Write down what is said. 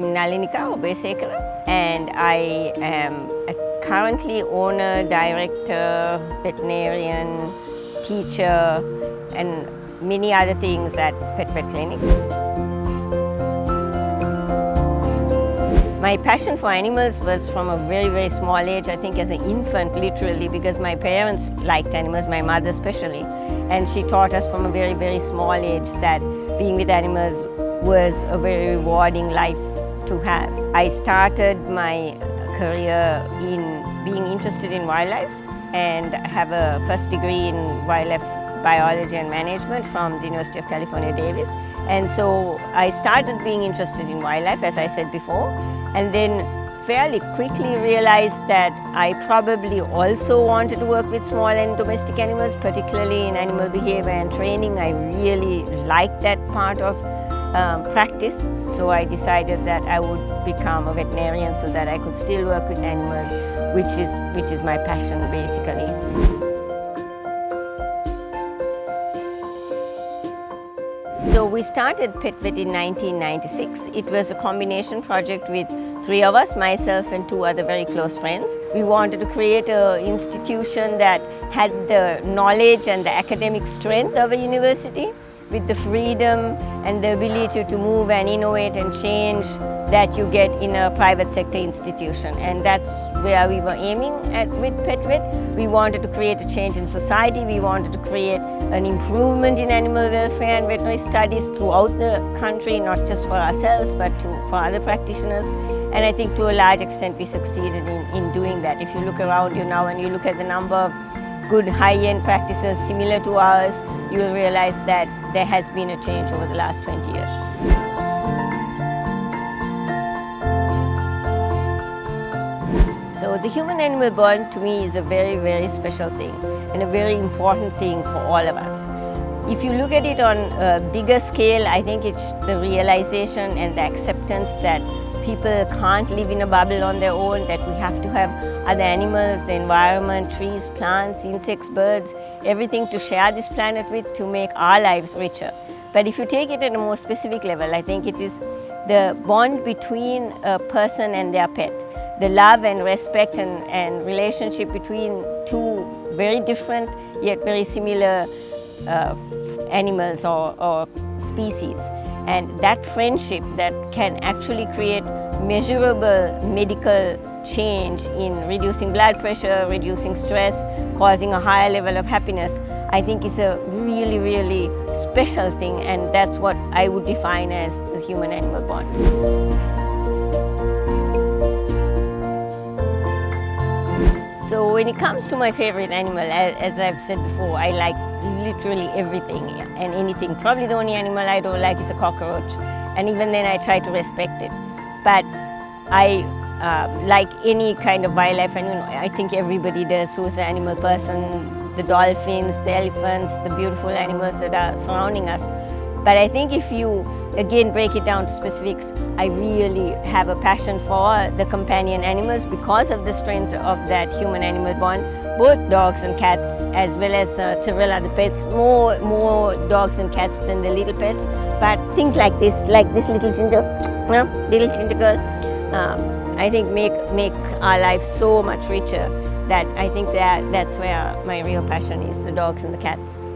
I'm Nalinika, and I am currently owner, director, veterinarian, teacher, and many other things at PetVet Clinic. My passion for animals was from a very, very small age, I think as an infant literally, because my parents liked animals, my mother especially, and she taught us from a very, very small age that being with animals was a very rewarding life to have. I started my career in being interested in wildlife and have a first degree in wildlife biology and management from the University of California, Davis. And so I started being interested in wildlife, as I said before, and then fairly quickly realized that I probably also wanted to work with small and domestic animals, particularly in animal behavior and training. I really liked that part of practice. So I decided that I would become a veterinarian so that I could still work with animals, which is my passion basically. So we started PetVet in 1996. It was a combination project with 3 of us, myself and 2 other very close friends. We wanted to create an institution that had the knowledge and the academic strength of a university, with the freedom and the ability to move and innovate and change that you get in a private sector institution. And that's where we were aiming at with PetVet. We wanted to create a change in society. We wanted to create an improvement in animal welfare and veterinary studies throughout the country, not just for ourselves, but for other practitioners. And I think to a large extent we succeeded in doing that. If you look around you now and you look at the number of good high-end practices similar to ours, you will realize that there has been a change over the last 20 years. So the human-animal bond to me is a very, very special thing and a very important thing for all of us. If you look at it on a bigger scale, I think it's the realization and the acceptance that people can't live in a bubble on their own, that we have to have other animals, the environment, trees, plants, insects, birds, everything to share this planet with to make our lives richer. But if you take it at a more specific level, I think it is the bond between a person and their pet, the love and respect and relationship between 2 very different yet very similar animals or species. And that friendship that can actually create measurable medical change in reducing blood pressure, reducing stress, causing a higher level of happiness, I think is a really, really special thing, and that's what I would define as the human-animal bond. So when it comes to my favorite animal, as I've said before, I like literally everything and anything. Probably the only animal I don't like is a cockroach, and even then I try to respect it. But I like any kind of wildlife, and I think everybody does who's an animal person, the dolphins, the elephants, the beautiful animals that are surrounding us. But I think if you, again, break it down to specifics, I really have a passion for the companion animals because of the strength of that human-animal bond, both dogs and cats, as well as several other pets, more dogs and cats than the little pets. But things like this little ginger, little ginger girl, I think make our lives so much richer that I think that's where my real passion is, the dogs and the cats.